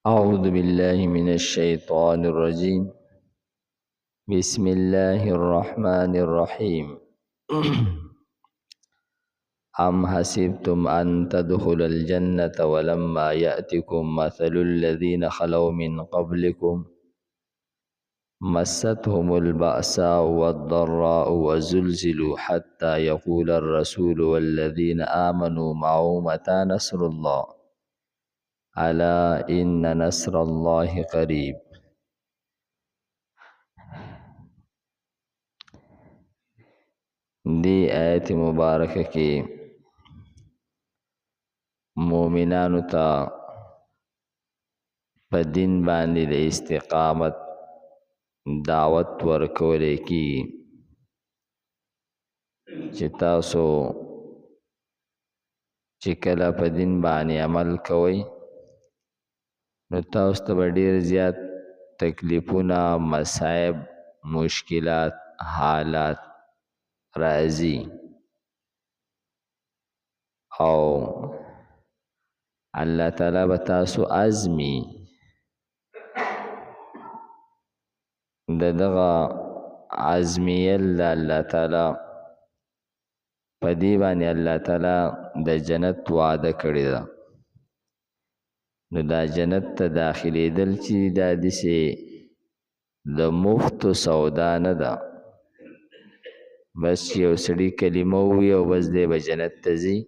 أعوذ بالله من الشيطان الرجيم. بسم الله الرحمن الرحيم. أم حسبتم أن تدخلوا الجنة ولما يأتكم مثل الذين خلوا من قبلكم مستهم البأساء والضراء وزلزلوا حتى يقول الرسول والذين آمنوا معه متى نصر الله ألا إن نصر الله قريب. دی آیت مبارکه کې مومنانو ته په دین باندې د استقامت دعوت ورکول کېږي چې تاسو چې کله په دین باندې عمل کوئ نو تاسو ته به ډېر زیات تکلیفونه، مصائب، مشکلات، حالات راځي او الله تعالی به تاسو ازمي. دغه ازمیل د الله تعالی په دې باندې الله تعالی د جنت وعده کړې ده. نو دا جنت ته داخلېدل چې دا داسې د مفتو سودا نه ده، بس یو سړي کلمه ووایي او بس دی به جنت ته ځي.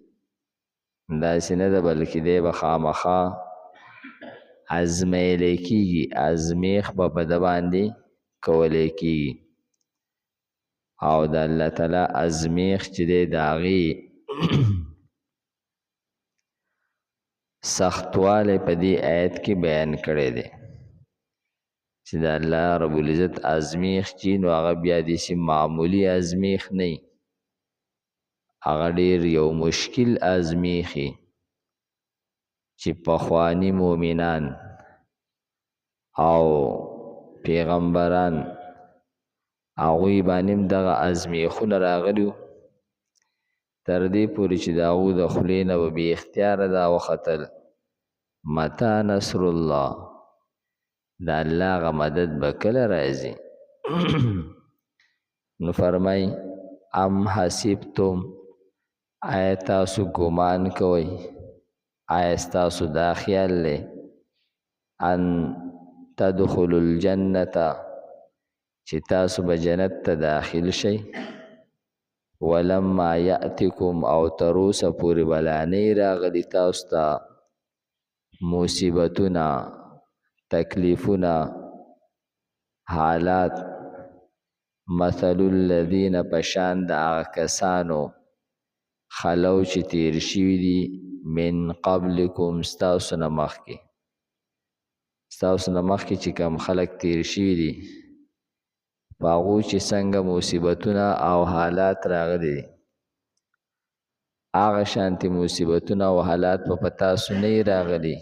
داسې نه ده، بلکې دی به خامخا ازمیلی کېږي، ازمیښت به په ده باندې کولی کېږي او د الله تعالی ازمیښت چې دی د هغې سختوالی په دې آیت کې بیان کړی دی چې د الله رب العزت ازمیښت چې نو هغه بیا داسې معمولي ازمیښت نه وي، هغه ډېر یو مشکل ازمیښت وي چې پخواني مؤمنان او پیغمبران هغوی باندې هم دغه ازمیښتونه راغلي وو، تر دې پورې چې د هغو د خولې نه به بې اختیاره دا وختل متى نصر الله، د الله هغه مدد به کله راځي. نو فرمای ام حسبتم، آیا تاسو ګمان کوئ، آیا ستاسو دا خیال دی ان تدخلوا الجنة چې تاسو به جنت ته داخل شئ ولما یأتکم او تر اوسه پورې به لا نه وي راغلي تاسو ته مصیبتونه، تکلیفونه، حالات مثل الذین په شان د هغه کسانو خلو چې تیر شوي دي من قبلکم ستاسو نه مخکې، ستاسو نه مخکې چې کوم خلک تیر شوي دي په هغو چې څنګه مصیبتونه او حالات راغلي دي هغه شانتې مصیبتونه او حالات په تاسو نه راغلي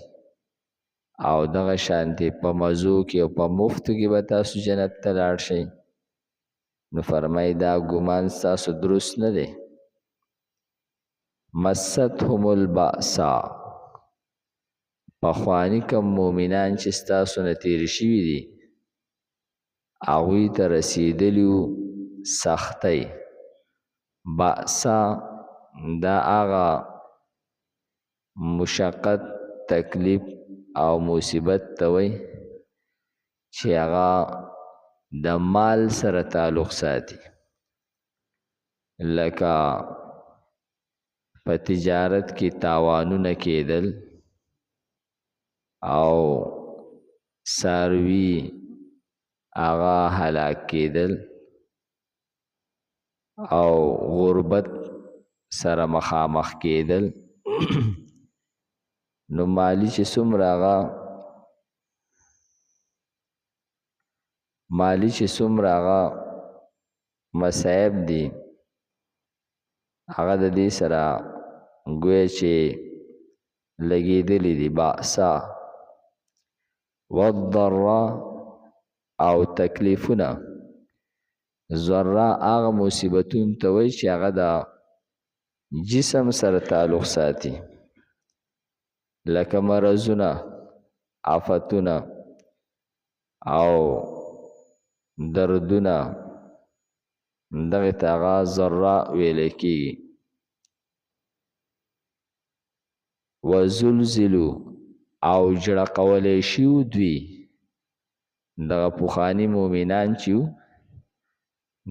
او دغه شانتې په مزو کې او په مفتو کې به تاسو جنت ته لاړ شئ. نو فرمایي دا ګمان ستاسو درست نه دی. مستهم البأساء، پخواني کوم مؤمنان چې ستاسو نه تیر شوي دي هغوی ته رسېدلي وو سختۍ. بأسا دا هغه مشقت، تکلیف او مصیبت ته وایي چې هغه د مال سره تعلق ساتي، لکه په تجارت کې تاوانونه کېدل او څاروي هغه هلاک کېدل او غربت سره مخامخ کېدل. نو مالی چې څومره هغه مصائب دي هغه د دې سره ګویا چې لګېدلي دي. بأسا والضرا او تکلیفونه، ضرا هغه مصیبتون ته وایي چې هغه د جسم سره تعلق ساتي، لکه مرضونه، آفتونه او دردونه دغه ته هغه ضرا ویلی کیږي. وزلزلو او جړه کولی شي دوی دغه پخواني مؤمنان چې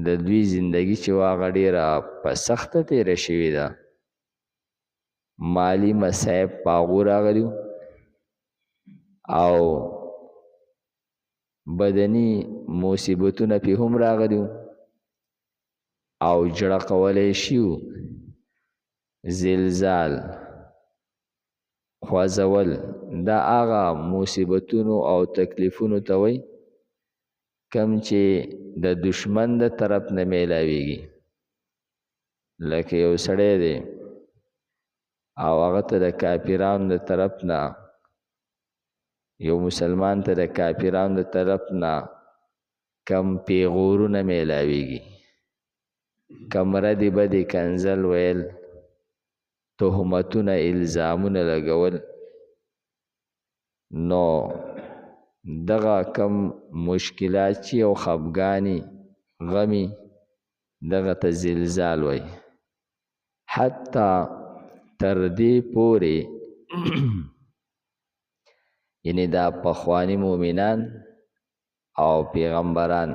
د دوی زندگی چې واغه ډیره په سخته تیره شوې ده، مالی مصائب پاغو راغلی او بدني مصیبتونه پې هم راغلی او جړه کولی شي زلزال خوځول دا هغه مصیبتونو او تکلیفونو ته وایي کم چې د دشمن د طرف نه میلاویږي. لکه یو سړی دی او هغه ته د کافرانو د طرف نه، یو مسلمان ته د کافرانو د طرف نه کم پیغورونه میلاویږي، کم ردی بدی کنزل ویل، تهمتونه الزامونه لګول، نو دغه کم مشکلات چې او خفګانی غمی دغه ته زلزال وای. حتی تر دې پورې یعنی دا پخوانی مؤمنان او پیغمبران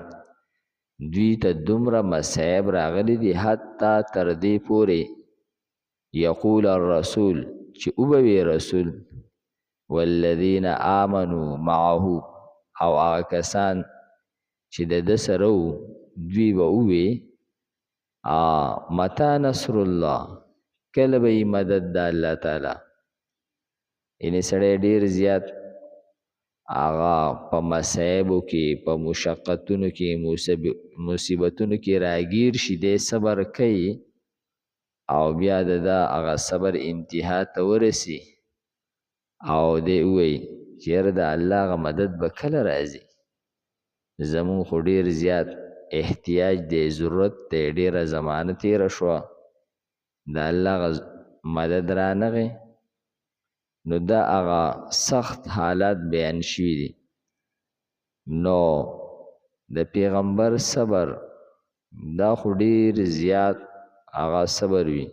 دوی ته دومره مصائب راغلی دي، حتی تر دې پورې یقول الرسول چې اوبوي رسول والذین آمنوا معه او هغه کسان چې د ده سره وو دوی به ووي متى نصر الله، کله به یې مدد د الله تعالی. یعنې سړی ډېر زیات هغه په مصایبو کې په مشقتونو کې مصیبتونو کې راګیر شي، دی صبر کوي او بیا د ده هغه صبر انتها ته ورسي او دی ووایي چې یاره د الله هغه مدد به کله راځي، زمونږ خو ډېر زیات احتیاج دی، ضرورت دی، ډېره زمانه تېره شوه، د الله هغه مدد رانغی. نو دا هغه سخت حالات بیان شوي دي. نو د پیغمبر صبر دا خو ډېر زیات هغه صبر وي،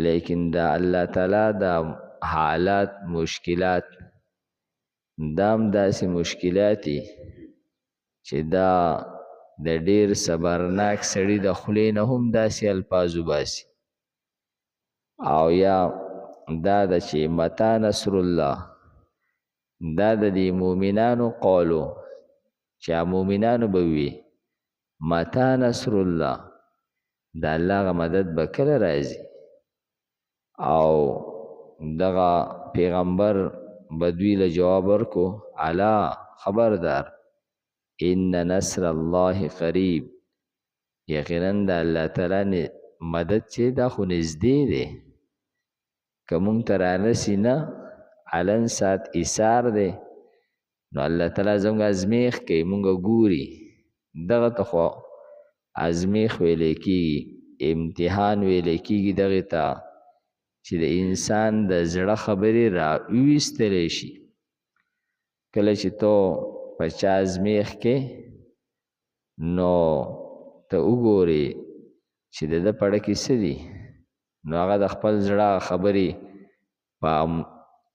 لیکن دا الله تعالی دا حالات مشکلات دام داسې مشکلات دي چې دا د ډېر صبرناک سړي د خولې نه هم داسې الفاظ وباسي. او یا دا د چې متى نصر الله دا د دې مؤمنانو قولو چې مؤمنانو به وي متى نصر الله، د الله هغه مدد به کله راځي. او دغه پیغمبر به دوی له جواب ورکو الا خبردار ان نصر الله قریب، یقینا د الله تعالی مدد چې دا خو نږدې دی، که مونږ ته رانسي نه علن سات ایثار دی، نو الله تعالی زموږ ازمیخ کوي، مونږ ګوري. دغه ته خو ازمیخ ویلی کېږي، امتحان ویلی کېږي دغې ته چې د انسان د زړه خبرې را ویستلی شي. کله چې تو په چا ازمیخ کې نو ته وګورې چې د ده پړه کې څه دي، نو هغه د خپل زړه خبرې په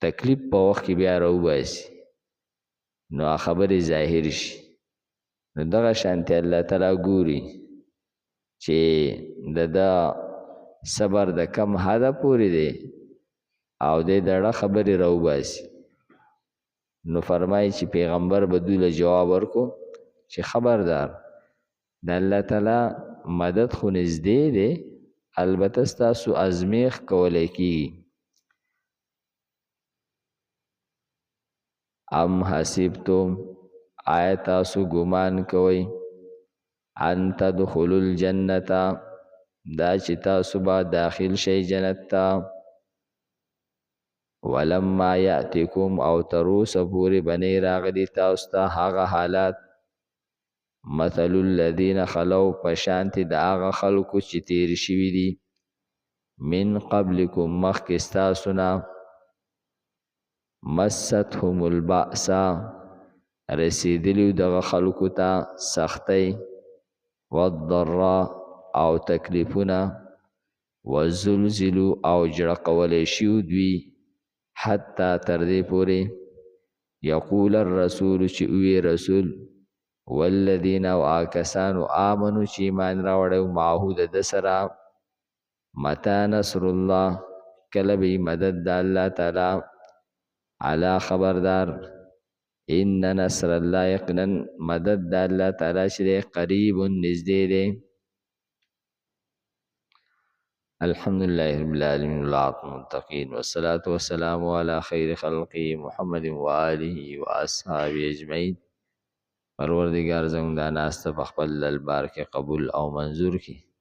تکلیف په وخت کې بیا راوباسي، نو هغه خبرې ظاهر شي. نو دغه شانتې الله تعالی ګوري چې د ده صبر د کم حده پورې دی او دی د زړه خبرې راوباسي. نو فرمایي چې پیغمبر به دوی له جواب ورکو چې خبردار د الله تعالی مدد خو نږدې دی، البته ستاسو ازمیخ کولی کېږي. ام حسبتم آیا تاسو ګمان کوئ ان تدخلوا الجنة دا چې تاسو به داخل شئ جنت ته، ولما یأتکم او تر اوسه پورې به نه راغلي تاسو ته هغه حالات مثل الذین خلو په شانتې د هغه خلکو چې تیر شوي دي من قبلکم مخکې ستاسو نه مستهم البأسا رسیدلیو دغه خلکو ته سختی والضراء او تکلیفونه وزلزلو او جړه کولی شیو دوی حتی تر دې پورې یقول الرسول چې وی رسول والذین او آکسانو آمنو چې ایمان راوړی معه د سره متى نصر الله کله به مدد د الله تعالی علا خبردار ان نصر الله یقینا مدد د الله تعالی چې قریب نږدې دی. الحمد لله رب العالمين والعاقبة للمتقين والصلاة والسلام على خير خلقه محمد وآله وأصحابه أجمعين. پروردگار زموږ دا ناسته په خپل دربار کې قبول او منظور کړي.